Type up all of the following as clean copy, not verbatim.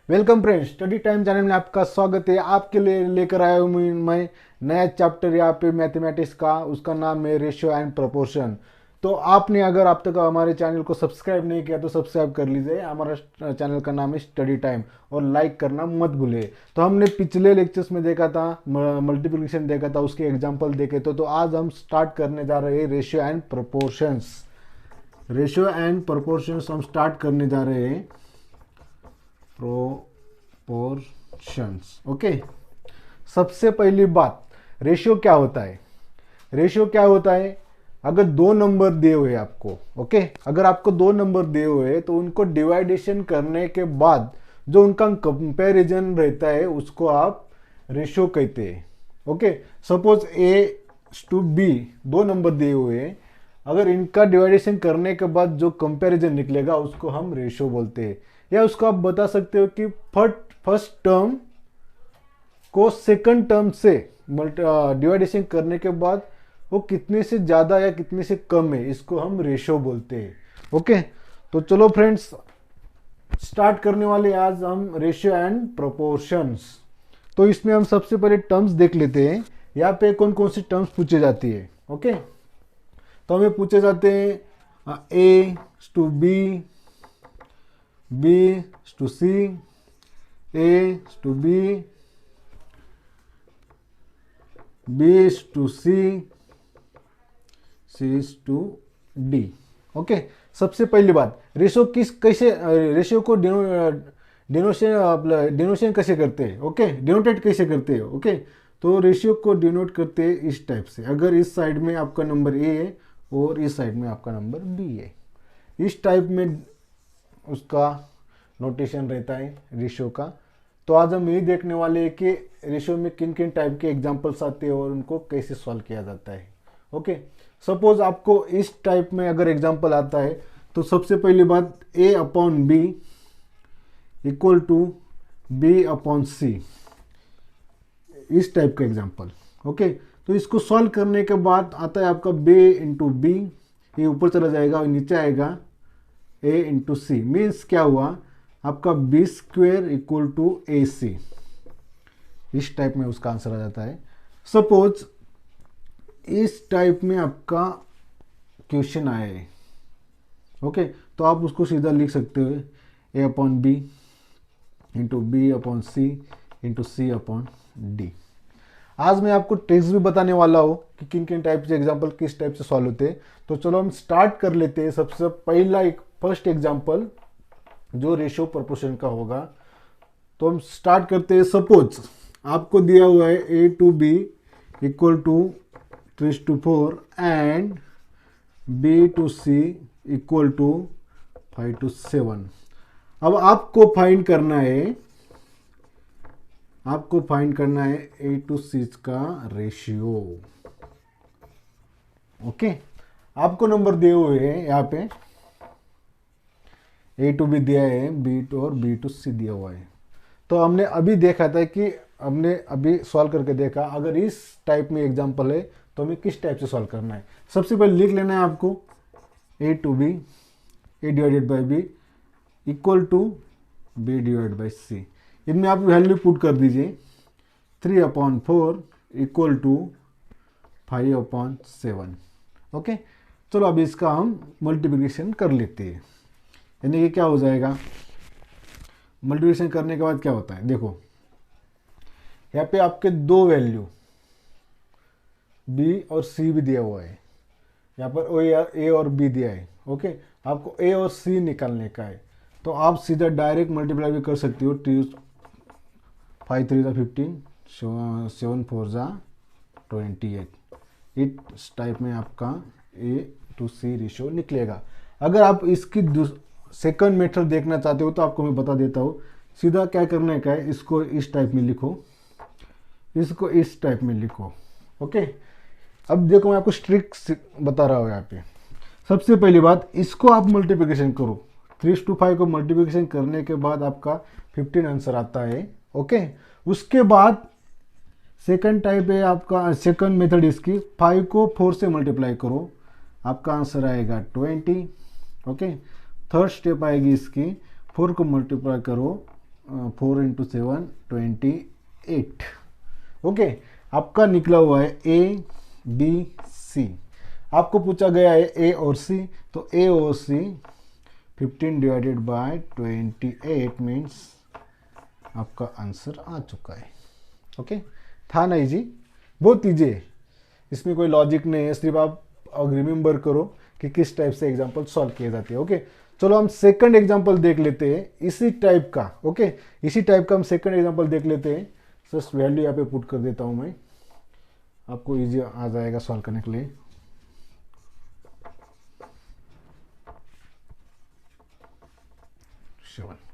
Welcome friends, study time channel में आपका स्वागत है। आपके लिए लेकर आया हूँ मैं नया चैप्टर यहाँ पे मैथमेटिक्स का। उसका नाम है रेशियो एंड प्रोपोर्शन। तो आपने अगर अब तक हमारे चैनल को सब्सक्राइब नहीं किया तो सब्सक्राइब कर लीजिए। हमारा चैनल का नाम है स्टडी टाइम और लाइक करना मत भूलिए। तो हमने पिछले लेक्चर्स में देखा था मल्टीप्लिकेशन देखा था, उसके एग्जाम्पल देखे तो आज हम स्टार्ट करने जा रहे हैं ratio and proportions. Ratio and proportions हम स्टार्ट करने जा रहे हैं। प्रोपोर्शंस। ओके, सबसे पहली बात, रेशियो क्या होता है। रेशियो क्या होता है, अगर दो नंबर दिए हुए आपको, ओके, अगर आपको दो नंबर दिए हुए तो उनको डिवाइडेशन करने के बाद जो उनका कंपैरिजन रहता है उसको आप रेशियो कहते हैं। Okay, suppose A to B दो नंबर दिए हुए हैं, अगर इनका डिवाइडेशन करने के बाद जो कंपैरिजन निकलेगा उसको हम रेशियो बोलते हैं। या उसको आप बता सकते हो कि फर्स्ट टर्म को सेकंड टर्म से डिवाइडेशन करने के बाद वो कितने से ज़्यादा या कितने से कम है, इसको हम रेशियो बोलते हैं। ओके, तो चलो फ्रेंड्स, स्टार्ट करने वाले आज हम रेशियो एंड प्रोपोर्शंस। तो इसमें हम सबसे पहले टर्म्स देख लेते हैं। यहाँ पे कौन कौन सी टर्म्स पूछे जाती है। ओके, तो हमें पूछे जाते हैं A to B, B to C, A to B, B to C, C to D। Okay, सबसे पहली बात, रेशो कैसे रेशियो को डिनोशन कैसे करते हैं। ओके, डिनोटेट कैसे करते हैं। ओके, तो रेशियो को डिनोट करते हैं इस टाइप से। अगर इस साइड में आपका नंबर ए है और इस साइड में आपका नंबर बी है, इस टाइप में उसका नोटेशन रहता है रेशियो का। तो आज हम यही देखने वाले हैं कि रेशियो में किन किन टाइप के एग्जांपल्स आते हैं और उनको कैसे सॉल्व किया जाता है। ओके, सपोज आपको इस टाइप में अगर एग्जांपल आता है तो सबसे पहली बात, A upon B equal to B upon C, इस टाइप का एग्जांपल। ओके, तो इसको सॉल्व करने के बाद आता है आपका बी इंटू बी, ये ऊपर चला जाएगा और नीचे आएगा ए इंटू सी। मीन्स क्या हुआ, आपका B square equal to A सी। इस टाइप में उसका आंसर आ जाता है। सपोज इस टाइप में आपका क्वेश्चन आया है। ओके, तो आप उसको सीधा लिख सकते हो A upon B into B upon C into C upon D. आज मैं आपको ट्रिक्स भी बताने वाला हूँ कि किन किन टाइप से एग्जाम्पल किस टाइप से सॉल्व होते हैं। तो चलो हम स्टार्ट कर लेते हैं। सबसे पहला एक फर्स्ट एग्जाम्पल जो रेशियो प्रोपोर्शन का होगा, तो हम स्टार्ट करते हैं। सपोज आपको दिया हुआ है A to B equal to 3:4 and B to C equal to 5:7। अब आपको फाइंड करना है, ए टू सी का रेशियो। ओके, आपको नंबर दिए हुए हैं यहाँ पे, ए टू बी दिया है, बी टू और बी टू सी दिया हुआ है। तो हमने अभी देखा था कि हमने अभी सॉल्व करके देखा, अगर इस टाइप में एग्जांपल है तो हमें किस टाइप से सॉल्व करना है। सबसे पहले लिख लेना है आपको A to B, A divided by B equal to B divide by C. इनमें आप वैल्यू पुट कर दीजिए, 3/4 इक्वल टू 5/7। ओके, चलो अभी इसका हम मल्टीप्लिकेशन कर लेते हैं। यानी कि क्या हो जाएगा, मल्टीप्लिकेशन करने के बाद क्या होता है, देखो यहाँ पे आपके दो वैल्यू बी और सी भी दिया हुआ है, यहाँ पर ए और बी दिया है। ओके, आपको ए और सी निकालने का है, तो आप सीधा डायरेक्ट मल्टीप्लाई भी कर सकते हो। 5 3 15, 7 4 28। इस टाइप में आपका ए टू सी रेशियो निकलेगा। अगर आप इसकी सेकंड मेथड देखना चाहते हो तो आपको मैं बता देता हूँ। सीधा क्या करने का है, इसको इस टाइप में लिखो, इसको इस टाइप में लिखो। ओके, अब देखो मैं आपको ट्रिक्स बता रहा हूँ यहाँ पे। सबसे पहली बात, इसको आप मल्टीप्लिकेशन करो। 3:5 को मल्टीप्लिकेशन करने के बाद आपका 15 आंसर आता है। ओके, उसके बाद सेकंड टाइप है आपका, सेकंड मेथड इसकी, 5 को 4 से मल्टीप्लाई करो, आपका आंसर आएगा 20। ओके, थर्ड स्टेप आएगी इसकी, 4 को मल्टीप्लाई करो 4 इंटू 7 28। ओके, आपका निकला हुआ है ए बी सी। आपको पूछा गया है ए और सी, तो ए और सी 15 डिवाइडेड बाय 28 मीन्स आपका आंसर आ चुका है। ओके, था ना इजी, बहुत इजी है, इसमें कोई लॉजिक नहीं है, सिर्फ आप रिमेंबर करो कि किस टाइप से एग्जांपल सॉल्व किए जाते हैं। ओके, चलो हम सेकंड एग्जांपल देख लेते हैं इसी टाइप का। ओके, इसी टाइप का हम सेकंड एग्जांपल देख लेते हैं। जस्ट वैल्यू यहाँ पे पुट कर देता हूँ मैं, आपको इजी आ जाएगा सॉल्व करने के लिए।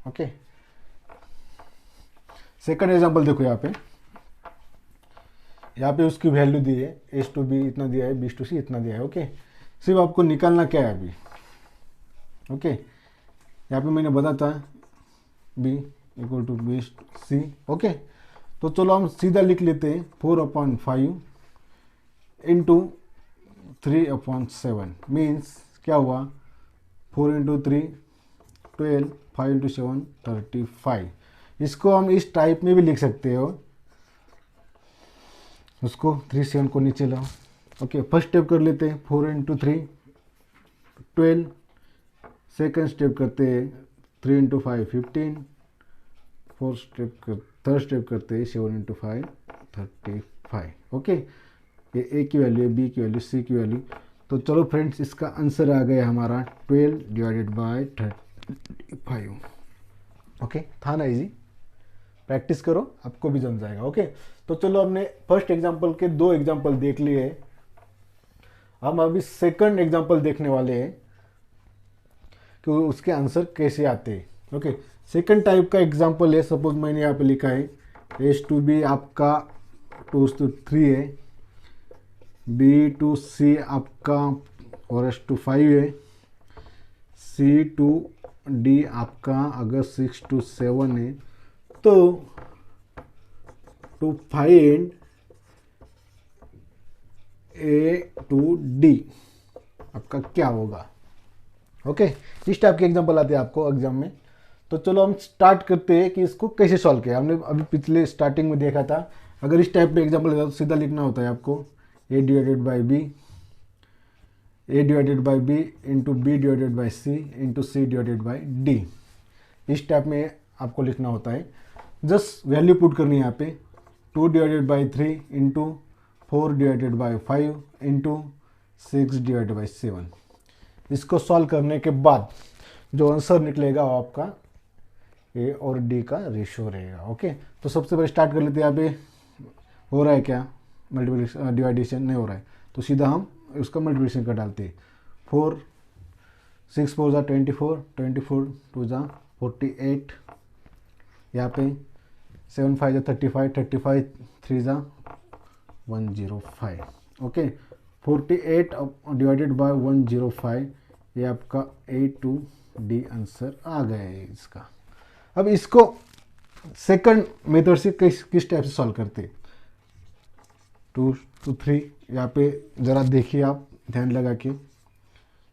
ओके, सेकंड एग्जांपल देखो, यहाँ पे उसकी वैल्यू दी है, एस टू बी इतना दिया है, बी टू सी इतना दिया है। ओके, सिर्फ आपको निकालना क्या है अभी। ओके, यहाँ पे मैंने बताया B equal to B C. Okay, तो चलो हम सीधा लिख लेते हैं 4/5 इंटू 3/7 मीन्स क्या हुआ, 4 इंटू 3 12, 5 इंटू 7 35। इसको हम इस टाइप में भी लिख सकते हो, उसको 3 7 को नीचे लाओ। ओके, फर्स्ट स्टेप कर लेते हैं 4 इंटू 3 12, सेकेंड स्टेप करते हैं 3 इंटू 5 15, थर्ड स्टेप करते हैं 7 इंटू 5 35। ओके, ये ए की वैल्यू है, बी की वैल्यू, सी की वैल्यू। तो चलो फ्रेंड्स, इसका आंसर आ गया हमारा 12 डिवाइडेड बाय 35। ओके, था ना इजी, प्रैक्टिस करो आपको भी जम जाएगा। ओके, तो चलो हमने फर्स्ट एग्जांपल के 2 एग्जांपल देख लिए, हम अभी सेकंड एग्जांपल देखने वाले हैं कि उसके आंसर कैसे आते हैं। ओके, सेकंड टाइप का एग्जांपल है, सपोज मैंने यहाँ पे लिखा है एस टू बी आपका 2:3 है, बी टू सी आपका 4:5 है, सी टू डी आपका अगर 6:7 है, तो to find A to D आपका क्या होगा। ओके, इस टाइप के एग्जांपल आते हैं आपको एग्जाम में। तो चलो हम स्टार्ट करते हैं कि इसको कैसे सॉल्व किया। हमने अभी पिछले स्टार्टिंग में देखा था, अगर इस टाइप पे एग्जांपल होता तो सीधा लिखना होता है आपको A divided by B into B divided by C into C divided by D. इस टाइप में आपको लिखना होता है, जस्ट वैल्यू पुट करनी है यहाँ पे 2 divided by 3 into 4 divided by 5 into 6 divided by 7। इसको सॉल्व करने के बाद जो आंसर निकलेगा वो आपका ए और डी का रेशियो रहेगा। ओके, तो सबसे पहले स्टार्ट कर लेते हैं। यहाँ पे हो रहा है क्या, मल्टीप्लिकेशन डिवाइडेशन नहीं हो रहा है, तो सीधा हम उसका मल्टीप्लिकेशन कर डालते हैं। 4 6 4 24, 24 2 48, यहाँ पे 7 5 35, 35 3 105। ओके, 48 डिवाइडेड बाय 105, ये आपका ए टू डी आंसर आ गया है इसका। अब इसको सेकंड मेथड से किस टाइप से सॉल्व करते हैं, 2 to 3, यहाँ पे ज़रा देखिए आप ध्यान लगा के।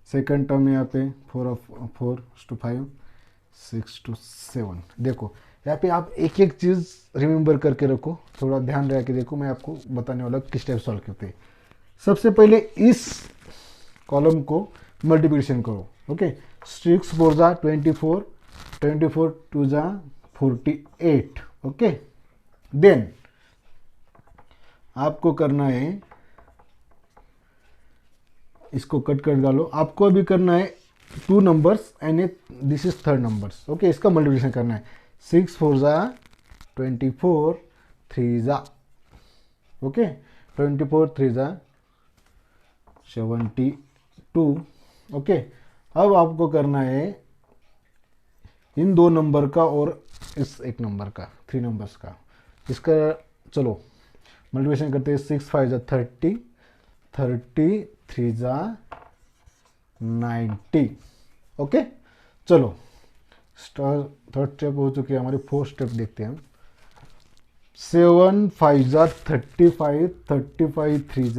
सेकंड टर्म यहाँ पे 4 to 5 6 to 7। देखो यहाँ पे आप एक एक चीज़ रिमेंबर करके रखो, थोड़ा ध्यान रख के देखो, मैं आपको बताने वाला किस टाइप सॉल्व करते हैं। सबसे पहले इस कॉलम को मल्टीप्लिकेशन करो। ओके, 6 4 24, 24 2 48। ओके, देन आपको करना है, इसको कट कर डालो। आपको अभी करना है 2 numbers and this is third numbers. Okay, इसका मल्टीप्लिकेशन करना है। 6 4 24, 3 ओके, 24 3 72। ओके, अब आपको करना है इन 2 नंबर का और इस एक नंबर का, 3 नंबर्स का, इसका चलो मल्टीप्लिकेशन करते हैं। 6 5 30, 30 3 90। ओके, चलो थर्ड स्टेप हो चुकी है हमारी, फोर्थ स्टेप देखते हैं हम। 7 5 35, 35 3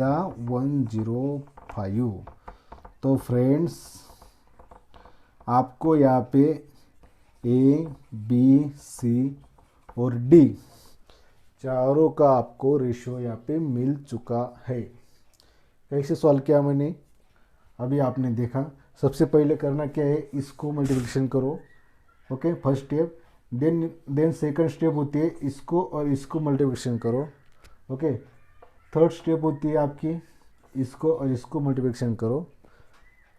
105। तो फ्रेंड्स आपको यहाँ पे ए बी सी और डी चारों का आपको रेशियो यहाँ पे मिल चुका है। कैसे सॉल्व किया मैंने, अभी आपने देखा। सबसे पहले करना क्या है, इसको मल्टीप्लिकेशन करो, okay, first step. Then second step होती है इसको और इसको मल्टीप्लिकेशन करो, ओके। थर्ड स्टेप होती है आपकी इसको और इसको मल्टीप्लिकेशन करो,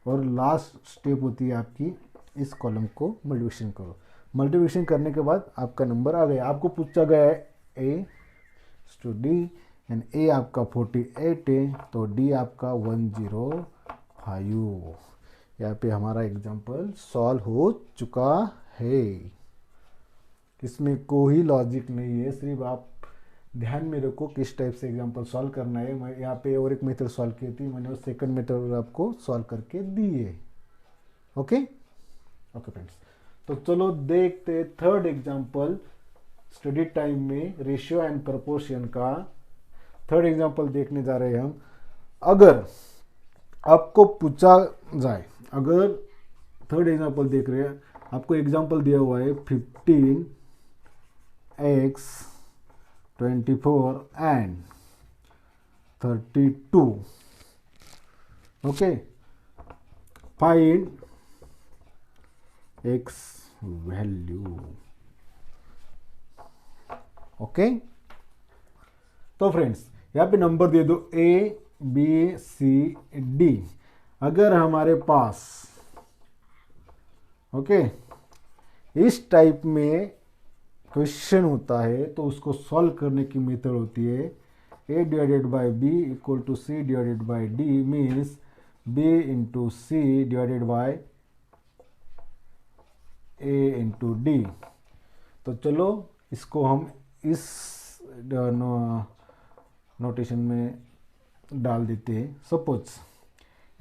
और लास्ट स्टेप होती है आपकी इस कॉलम को मल्टीप्लिकेशन करो। मल्टीप्लिकेशन करने के बाद आपका नंबर आ गया। आपको पूछा गया है ए टू डी एंड ए आपका 48 है, तो डी आपका 105। यहाँ पे हमारा एग्जाम्पल सॉल्व हो चुका है। इसमें कोई लॉजिक नहीं है, सिर्फ आप ध्यान में रखो किस टाइप से एग्जाम्पल सॉल्व करना है। मैं यहाँ पे और एक मेथड सॉल्व की थी, मैंने वो सेकंड मेथड आपको सॉल्व करके दी है। ओके ओके फ्रेंड्स, तो चलो देखते थर्ड एग्जाम्पल स्टडी टाइम में रेशियो एंड प्रपोर्शन का। थर्ड एग्जाम्पल देखने जा रहे हैं हम। अगर आपको पूछा जाए, अगर थर्ड एग्जाम्पल देख रहे हैं, आपको एग्जाम्पल दिया हुआ है 15x 24 and 32, okay. Find x value, okay. तो फ्रेंड्स यहाँ पे नंबर दे दो ए बी सी डी। अगर हमारे पास, ओके, इस टाइप में क्वेश्चन होता है तो उसको सॉल्व करने की मेथड होती है a divided by b equal to c divided by d, means b into C divided by a into D. तो चलो इसको हम इस नोटेशन में डाल देते हैं। सपोज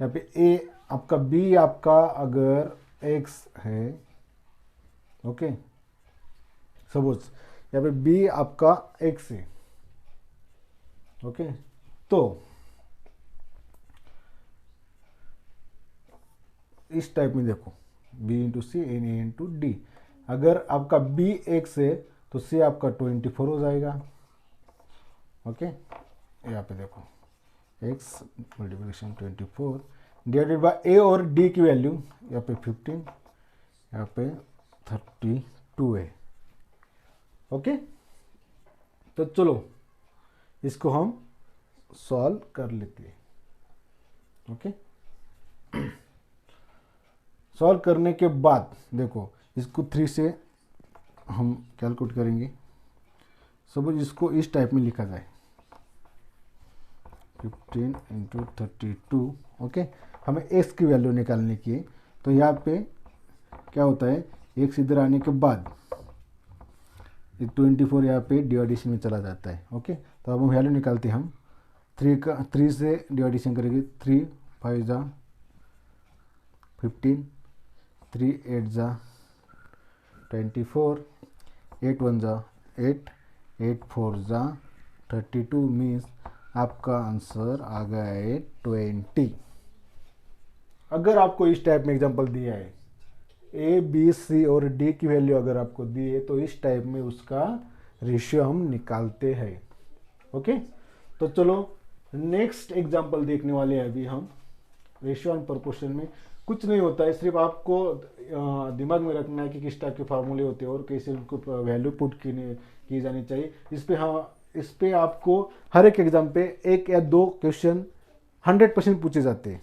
यहाँ पे a आपका, b आपका अगर x है, ओके, सपोज यहाँ पे b आपका x है, ओके। तो इस टाइप में देखो b into C and A into D. अगर आपका b x है तो c आपका 24 हो जाएगा, ओके। यहाँ पे देखो x multiplication 24 divided by a और d की वैल्यू यहाँ पे 15, यहाँ पे 32 है, ओके। तो चलो इसको हम सॉल्व कर लेते हैं, ओके। सॉल्व करने के बाद देखो इसको 3 से हम कैलकुलेट करेंगे। सपोज इसको इस टाइप में लिखा जाए 15 इंटू 32, ओके। हमें x की वैल्यू निकालने की है, तो यहाँ पे क्या होता है, x इधर आने के बाद 24 यहाँ पे डिवाइडेशन में चला जाता है, ओके। तो अब हम वैल्यू निकालते हैं। हम 3 से डिवाइडेशन करेंगे, 3 5 जा 15, 3 8 जा 24, 8 1 जा 8, 8 4 जा 32, मीन्स आपका आंसर आ गया है 20। अगर आपको इस टाइप में एग्जांपल दिया है, ए बी सी और डी की वैल्यू अगर आपको दी है, तो इस टाइप में उसका रेशियो हम निकालते हैं, ओके। तो चलो नेक्स्ट एग्जांपल देखने वाले हैं अभी हम। रेशियो एंड प्रोपोर्शन में कुछ नहीं होता है, सिर्फ आपको दिमाग में रखना है कि किस टाइप के फार्मूले होते हैं और कैसे उनको वैल्यू पुट की जानी चाहिए। इस पे आपको हर एक एग्जाम पे 1 या 2 क्वेश्चन 100% पूछे जाते हैं,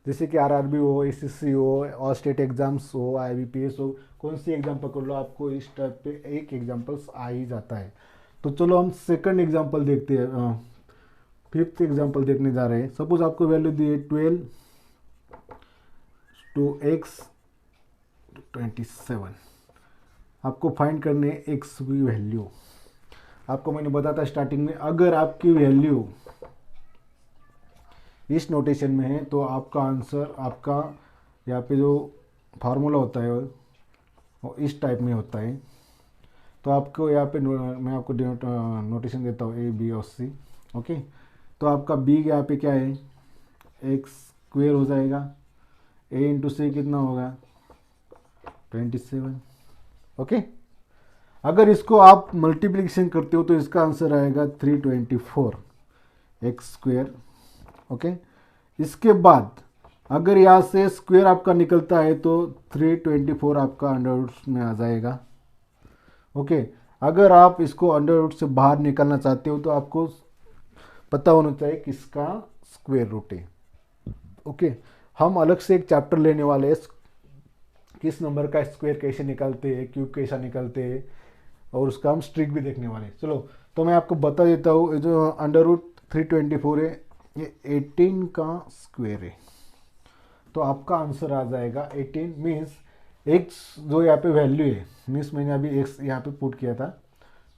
जैसे कि आरआरबी हो, एसएससी हो, और स्टेट एग्जाम्स हो, आईबीपीएस हो, कौन सी एग्जाम पकड़ लो, आपको इस टाइप पे एक एग्जाम्पल्स आ ही जाता है। तो चलो हम सेकंड एग्जाम्पल देखते हैं, फिफ्थ एग्जाम्पल देखने जा रहे हैं। सपोज आपको वैल्यू दी है 12 टू एक्स 27। आपको फाइंड करने एक्स की वैल्यू। आपको मैंने बताया था स्टार्टिंग में, अगर आपकी वैल्यू इस नोटेशन में है तो आपका आंसर, आपका यहाँ पे जो फार्मूला होता है वो इस टाइप में होता है। तो आपको यहाँ पे मैं आपको नोटेशन देता हूँ ए बी और सी, ओके। तो आपका बी यहाँ पे क्या है, एक्स स्क्वेयर हो जाएगा, ए इंटू सी कितना होगा 27, ओके। अगर इसको आप मल्टीप्लिकेशन करते हो तो इसका आंसर आएगा 324 एक्स स्क्वेयर। ओके, इसके बाद अगर यहाँ से स्क्वायर आपका निकलता है तो 324 आपका अंडर रूट में आ जाएगा। ओके, अगर आप इसको अंडर रूट से बाहर निकालना चाहते हो तो आपको पता होना चाहिए किसका स्क्वायर रूट है। ओके, हम अलग से एक चैप्टर लेने वाले हैं किस नंबर का स्क्वायर कैसे निकालते हैं, क्यूब कैसा निकालते हैं, और उसका हम स्ट्रिक भी देखने वाले हैं। चलो, तो मैं आपको बता देता हूँ, जो अंडर रूट 324 है ये 18 का स्क्वायर है। तो आपका आंसर आ जाएगा 18 मीन्स एक्स जो यहाँ पे वैल्यू है, मीन्स मैंने अभी एक्स यहाँ पे पुट किया था,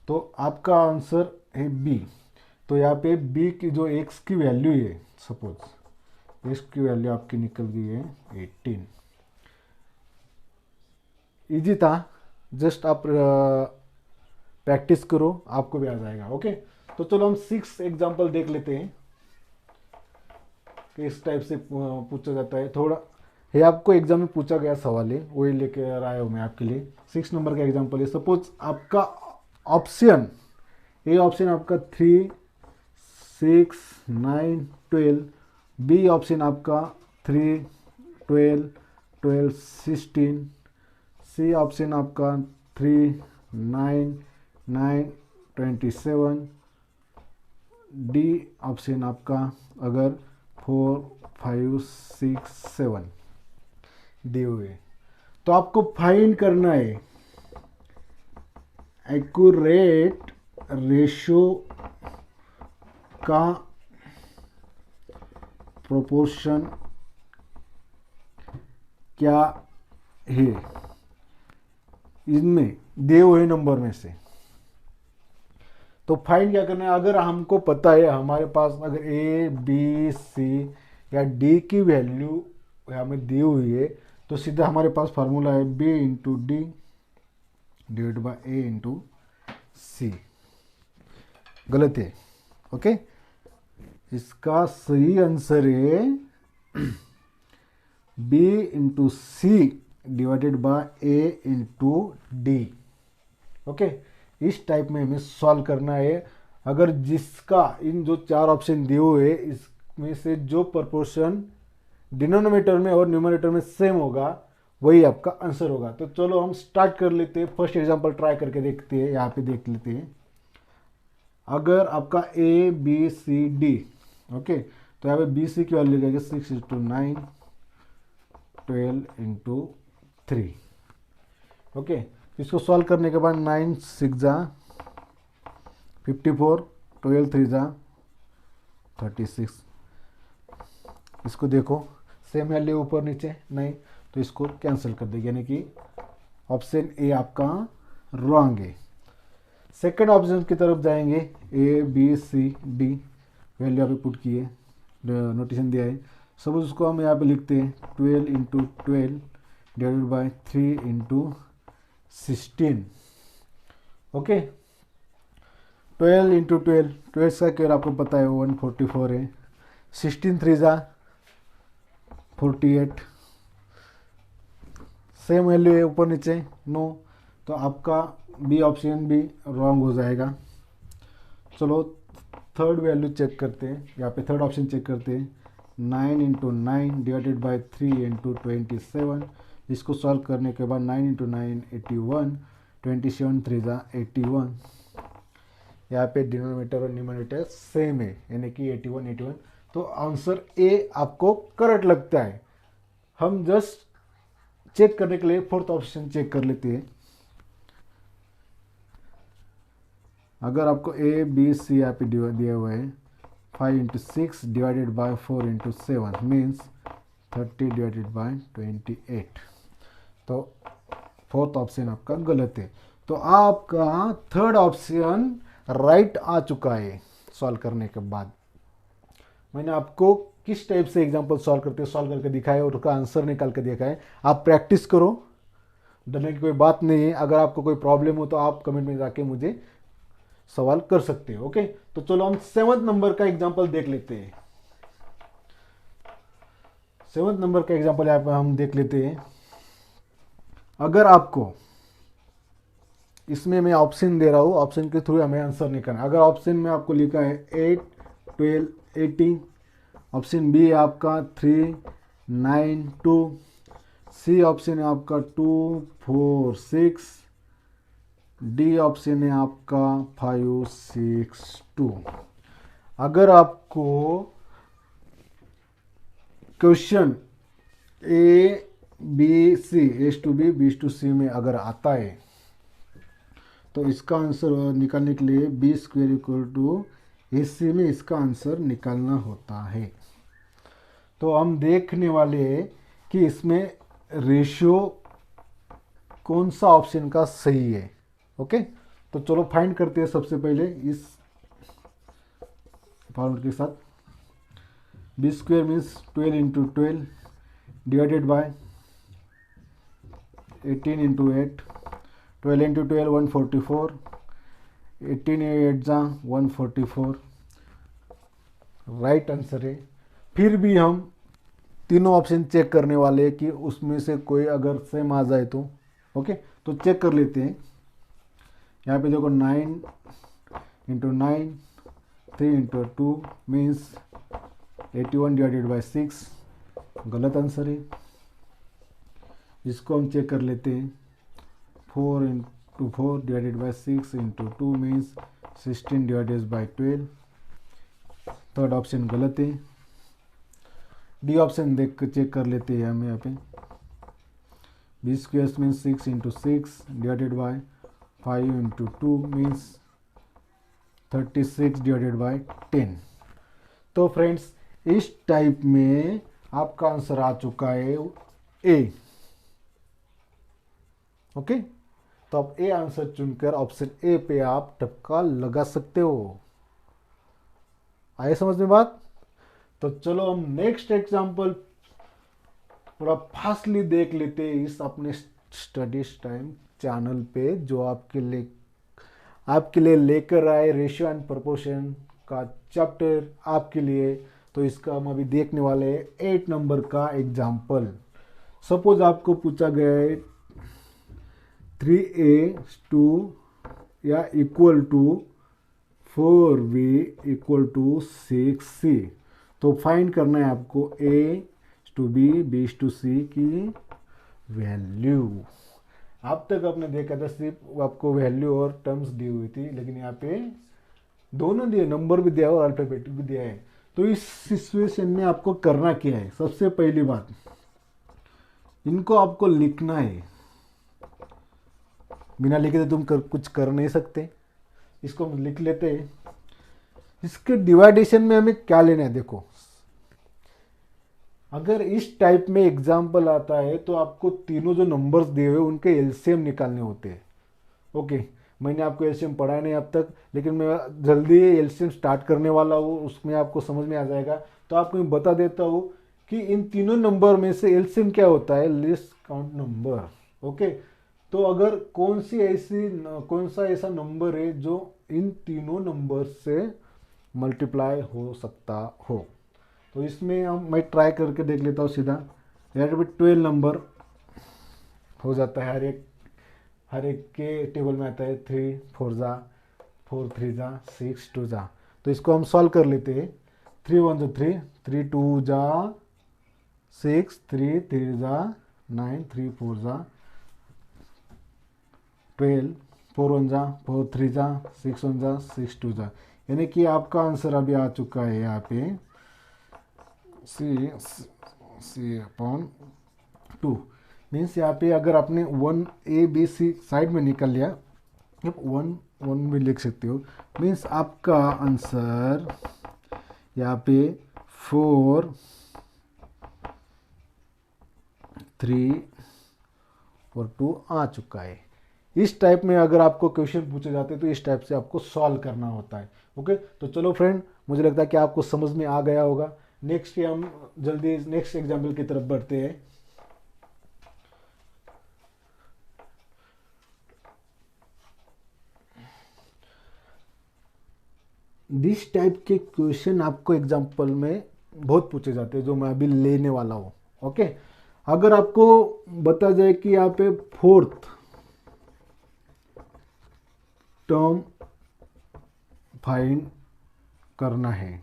तो आपका आंसर है बी। तो यहाँ पे बी की जो एक्स की वैल्यू है, सपोज एक्स की वैल्यू आपकी निकल गई है 18। इजी था, जस्ट आप प्रैक्टिस करो, आपको भी आ जाएगा। ओके, तो चलो हम 6 एग्जाम्पल देख लेते हैं कि इस टाइप से पूछा जाता है। थोड़ा ये आपको एग्जाम में पूछा गया सवाल है, वही लेकर आया हूँ मैं आपके लिए। 6 नंबर का एग्जाम्पल है। सपोज आपका ऑप्शन ए ऑप्शन आपका 3, 6, 9, 12, बी ऑप्शन आपका 3, 12, 12, 16, सी ऑप्शन आपका 3, 9, 9, 27, डी ऑप्शन आपका अगर 4, 5, 6, 7 दिए हुए। तो आपको फाइंड करना है एक्यूरेट रेशो का प्रोपोर्शन क्या है इनमें दिए हुए नंबर में से। तो फाइंड क्या करना है, अगर हमको पता है हमारे पास अगर ए बी सी या डी की वैल्यू हमें दी हुई है तो सीधा हमारे पास फार्मूला है B into D divide by A into C. गलत है। ओके, इसका सही आंसर है B into C divided by A into D. Okay, इस टाइप में हमें सॉल्व करना है। अगर जिसका इन जो 4 ऑप्शन दिए हुए इसमें से जो प्रोपोर्शन डिनोमिनेटर में और न्यूमरेटर में सेम होगा वही आपका आंसर होगा। तो चलो हम स्टार्ट कर लेते हैं। फर्स्ट एग्जांपल ट्राई करके देखते हैं, यहाँ पे देख लेते हैं। अगर आपका A B C D, okay, तो यहाँ पे बी सी की वैल्यू लगेगी 6 इंटू 9, 12 इंटू 3। ओके, इसको सॉल्व करने के बाद 9 6 जा 54, 12 3 जा 36। इसको देखो सेम वैल्यू ऊपर नीचे नहीं, तो इसको कैंसिल कर देंगे, यानी कि ऑप्शन ए आपका रॉन्ग है। सेकंड ऑप्शन की तरफ जाएंगे, A B C D value यहाँ पे पुट किए, नोटेशन दिया है। सब उसको हम यहाँ पे लिखते हैं 12 into 12 divided by 3 into 16। Okay, 12 into 12, 12 का केयर आपको पता है 144 है। 16 3 जा 48, सेम वैल्यू है ऊपर नीचे नो, तो आपका बी ऑप्शन भी रॉन्ग हो जाएगा। चलो थर्ड वैल्यू चेक करते हैं, यहाँ पे थर्ड ऑप्शन चेक करते हैं। 9 इंटू 9 डिवाइडेड बाई 3 इंटू 27। इसको सॉल्व करने के बाद 9 इंटू 9 81, 27 3 जा 81। यहाँ पे डिनोमिनेटर और न्यूमरेटर सेम है, यानी कि 81 81। तो आंसर ए आपको करेक्ट लगता है। हम जस्ट चेक करने के लिए फोर्थ ऑप्शन चेक कर लेते हैं। अगर आपको ए बी सी यहाँ पे दिया हुआ है 5 into 6 divided by 4 into 7 means 30 divided by 28, तो फोर्थ ऑप्शन आपका गलत है। तो आपका थर्ड ऑप्शन राइट आ चुका है सॉल्व करने के बाद। मैंने आपको किस टाइप से एग्जांपल सॉल्व करके दिखाया और उसका आंसर निकाल के देखा है। आप प्रैक्टिस करो, डरने की कोई बात नहीं है। अगर आपको कोई प्रॉब्लम हो तो आप कमेंट में जाके मुझे सवाल कर सकते हो। ओके, तो चलो हम 7th नंबर का एग्जांपल देख लेते हैं। 7th नंबर का एग्जांपल यहाँ पर हम देख लेते हैं। अगर आपको इसमें मैं ऑप्शन दे रहा हूँ, ऑप्शन के थ्रू हमें आंसर निकालना। अगर ऑप्शन में आपको लिखा है 8, 12, 18, ऑप्शन बी है आपका 3, 9, 2, सी ऑप्शन है आपका 2, 4, 6, डी ऑप्शन है आपका 5, 6, 2। अगर आपको question A B C, is to B, B to C में अगर आता है तो इसका आंसर निकालने के लिए B square equal to A सी में इसका आंसर निकालना होता है। तो हम देखने वाले हैं कि इसमें रेशियो कौन सा ऑप्शन का सही है। ओके, तो चलो फाइंड करते हैं सबसे पहले इस फॉर्मूले के साथ। B square means 12 into 12 divided by 18 into 8, 12 into 12 144, 18 8 जा 144, राइट आंसर है। फिर भी हम तीनों ऑप्शन चेक करने वाले हैं कि उसमें से कोई अगर सेम आ जाए तो। ओके, तो चेक कर लेते हैं। यहाँ पे देखो 9 into 9, 3 into 2 means 81 divided by 6, गलत आंसर है। इसको हम चेक कर लेते हैं। 4 into 4 divided by 6 into 2 means 16 divided by 12, third option गलत है। डी ऑप्शन देख कर चेक कर लेते हैं हम यहाँ पे। B square means 6 into 6 divided by 5 into 2 means 36 divided by 10। तो फ्रेंड्स, इस टाइप में आपका आंसर आ चुका है ए। ओके, तो आप ए आंसर चुनकर ऑप्शन ए पे आप टक्का लगा सकते हो। आए समझ में बात? तो चलो हम नेक्स्ट एग्जांपल थोड़ा फास्टली देख लेते हैं इस अपने स्टडीज टाइम चैनल पे, जो आपके लिए लेकर आए रेशियो एंड प्रोपोर्शन का चैप्टर आपके लिए। तो इसका हम अभी देखने वाले हैं 8 नंबर का एग्जाम्पल। सपोज आपको पूछा गया है 3a या equal to 4b equal to 6c। तो फाइंड करना है आपको a to b, b to c की वैल्यू। अब तक आपने देखा था सिर्फ आपको वैल्यू और टर्म्स दी हुई थी, लेकिन यहाँ पे दोनों दिए, नंबर भी दिया और अल्फाबेट भी दिया है। तो इस सिचुएशन में आपको करना क्या है? सबसे पहली बात, इनको आपको लिखना है। बिना लिखे तो तुम कुछ कर नहीं सकते। इसको हम लिख लेते हैं। इसके डिवाइडेशन में हमें क्या लेना है? देखो, अगर इस टाइप में एग्जाम्पल आता है तो आपको तीनों जो नंबर्स दिए हुए उनके एलसीएम निकालने होते हैं। ओके, मैंने आपको एलसीएम पढ़ाया नहीं अब तक, लेकिन मैं जल्दी एलसीएम स्टार्ट करने वाला हूँ, उसमें आपको समझ में आ जाएगा। तो आपको मैं बता देता हूँ कि इन तीनों नंबर में से एलसीएम क्या होता है? Least count number. ओके, तो अगर कौन सा ऐसा नंबर है जो इन तीनों नंबर से मल्टीप्लाई हो सकता हो? तो इसमें मैं ट्राई करके देख लेता हूँ सीधा। यहाँ पे 12 नंबर हो जाता है, हर एक के टेबल में आता है 3 4 जा, 4 3 जा, 6 2 जा। तो इसको हम सॉल्व कर लेते हैं। 3 1 जा 3, 3 2 जा 6, 3 3 जा 9, 3 4 जा 12, 4 1 जा 4 3 जा 6 1 जा 6 2 जा। यानी कि आपका आंसर अभी आ चुका है यहाँ पे C/2 मीन्स यहाँ पे अगर आपने 1ABC साइड में निकल लिया, 1 भी लिख सकते हो, मीन्स आपका आंसर यहाँ पे 4 3 और 2 आ चुका है। इस टाइप में अगर आपको क्वेश्चन पूछे जाते हैं तो इस टाइप से आपको सॉल्व करना होता है। ओके, तो चलो फ्रेंड, मुझे लगता है कि आपको समझ में आ गया होगा। नेक्स्ट हम जल्दी नेक्स्ट एग्जाम्पल की तरफ बढ़ते हैं। दिस टाइप के क्वेश्चन आपको एग्जाम्पल में बहुत पूछे जाते हैं, जो मैं अभी लेने वाला हूँ। ओके, अगर आपको बता जाए कि यहाँ पे टर्म फाइंड करना है।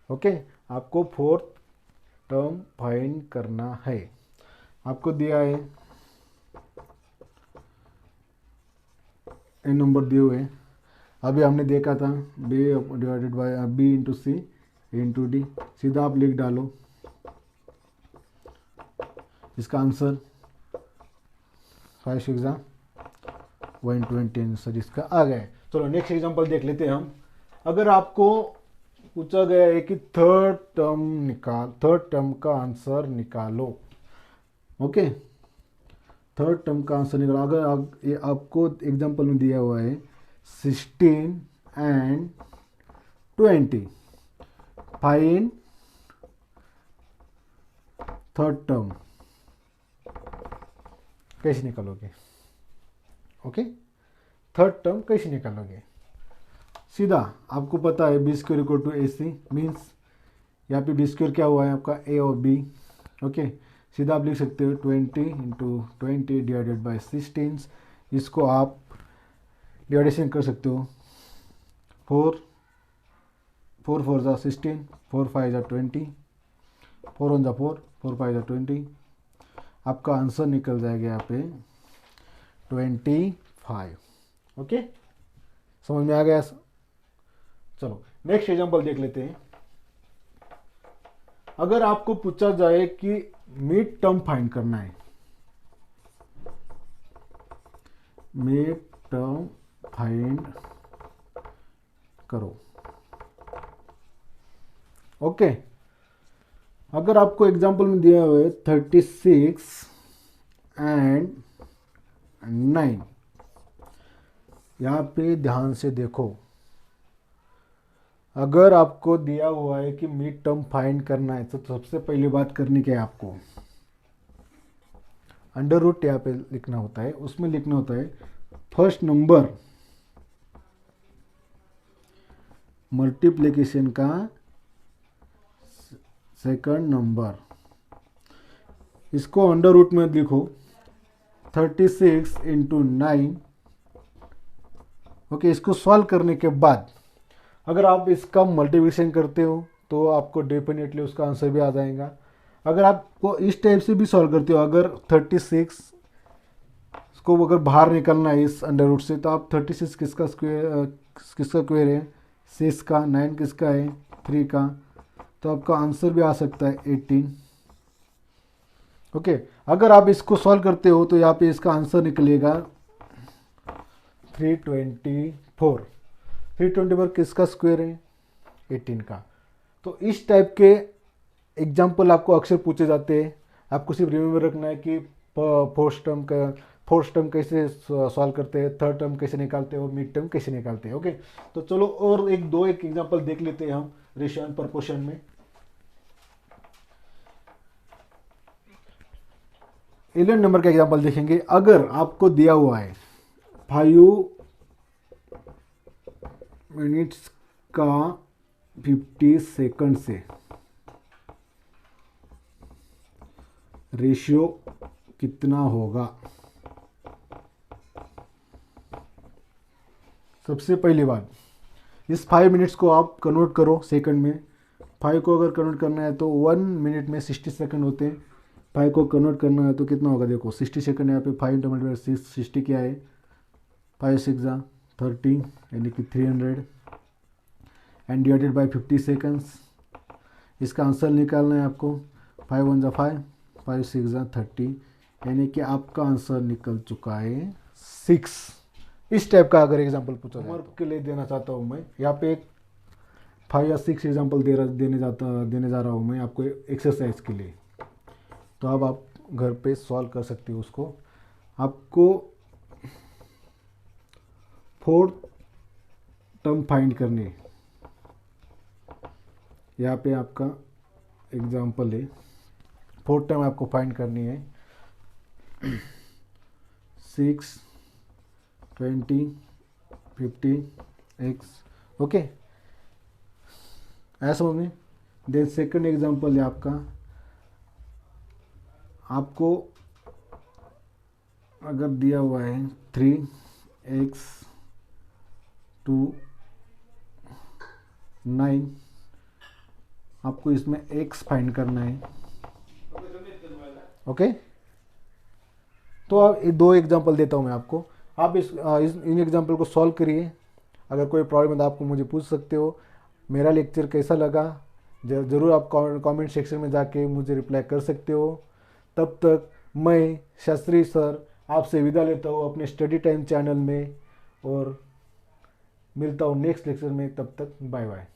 ओके, आपको फोर्थ टर्म फाइंड करना है। आपको दिया है n नंबर दिए हुए हैं। अभी हमने देखा था b divided by b into C into D. सीधा आप लिख डालो इसका आंसर 5 6 120 आंसर इसका आ गया। चलो नेक्स्ट एग्जांपल देख लेते हैं हम। अगर आपको पूछा गया है कि थर्ड टर्म का आंसर निकालो। ओके, थर्ड टर्म का आंसर निकालो। अगर ये आपको एग्जांपल में दिया हुआ है 16 एंड 20, फाइंड थर्ड टर्म, कैसे निकालोगे? ओके, थर्ड टर्म कैसे निकालोगे? सीधा आपको पता है B square equal to A C, means यहाँ पे बी स्क्वायर क्या हुआ है आपका ए और बी। ओके, सीधा आप लिख सकते हो 20 इंटू 20 डिवाइडेड बाई 16। इसको आप डिवाइडेशन कर सकते हो 4 4 जा 16, 4 5 जा 20, 4 1 जा 4, 4 5 जा 20। आपका आंसर निकल जाएगा यहाँ पे 25। ओके, समझ में आ गया? चलो नेक्स्ट एग्जांपल देख लेते हैं। अगर आपको पूछा जाए कि मिड टर्म फाइंड करना है, मिड टर्म फाइंड करो। ओके, अगर आपको एग्जांपल में दिया हुआ है 36 एंड 9, यहाँ पे ध्यान से देखो। अगर आपको दिया हुआ है कि मिड टर्म फाइंड करना है तो सबसे पहली बात करनी क्या है आपको? अंडर रूट यहाँ पे लिखना होता है, उसमें लिखना होता है फर्स्ट नंबर मल्टीप्लिकेशन का सेकंड नंबर। इसको अंडर रूट में लिखो 36 इंटू 9। ओके, इसको सॉल्व करने के बाद अगर आप इसका मल्टीप्लिकेशन करते हो तो आपको डेफिनेटली उसका आंसर भी आ जाएगा। अगर आपको इस टाइप से भी सॉल्व करते हो, अगर 36 को अगर बाहर निकलना है इस अंडर रूट से, तो आप 36 किसका स्क्वायर है? 6 का। 9 किसका है? 3 का। तो आपका आंसर भी आ सकता है 18। ओके, अगर आप इसको सॉल्व करते हो तो यहाँ पे इसका आंसर निकलेगा 324। 324 किसका स्क्वायर है? 18 का। तो इस टाइप के एग्जाम्पल आपको अक्सर पूछे जाते हैं। आपको सिर्फ रिमेंबर रखना है कि फोर्थ टर्म कैसे सॉल्व करते हैं, थर्ड टर्म कैसे निकालते हैं और मिड टर्म कैसे निकालते हैं। ओके, तो चलो और एक एग्जाम्पल देख लेते हैं हम रेशियो एंड प्रोपोर्शन में। 11 नंबर का एग्जाम्पल देखेंगे। अगर आपको दिया हुआ है 5 मिनट्स का 50 सेकंड से रेशियो कितना होगा? सबसे पहली बात, इस 5 मिनट्स को आप कन्वर्ट करो सेकंड में। 5 को अगर कन्वर्ट करना है तो 1 मिनट में 60 सेकंड होते हैं। 5 को कन्वर्ट करना है तो कितना होगा? देखो 60 सेकंड यहाँ पे 5 × 60 क्या है? 5 6 30 यानी कि 300 एंड डिवाइडेड बाय 50 सेकंड्स। इसका आंसर निकालना है आपको। 5 1 5, 5 6 30 यानी कि आपका आंसर निकल चुका है 6। इस टाइप का अगर एग्जांपल पूछा जाए होमवर्क के लिए देना चाहता हूँ मैं। यहाँ पे एक 5 या 6 एग्जांपल देने जा रहा हूँ मैं आपको एक्सरसाइज के लिए। तो अब आप घर पे सॉल्व कर सकते हो उसको। आपको फोर्थ टर्म फाइंड करनी है। यहाँ पे आपका एग्जांपल है, फोर्थ टर्म आपको फाइंड करनी है। 6 20 50 x। ओके, ऐसा समझ में। देन सेकंड एग्जांपल है आपका, आपको अगर दिया हुआ है 3x टू 9, आपको इसमें x फाइंड करना है। ओके, तो आप दो एग्जांपल देता हूँ मैं आपको, आप इन एग्जांपल को सॉल्व करिए। अगर कोई प्रॉब्लम है तो आपको मुझे पूछ सकते हो। मेरा लेक्चर कैसा लगा ज़रूर आप कमेंट सेक्शन में जाके मुझे रिप्लाई कर सकते हो। तब तक मैं शास्त्री सर आपसे विदा लेता हूँ अपने स्टडी टाइम चैनल में, और मिलता हूँ नेक्स्ट लेक्चर में। तब तक बाय बाय।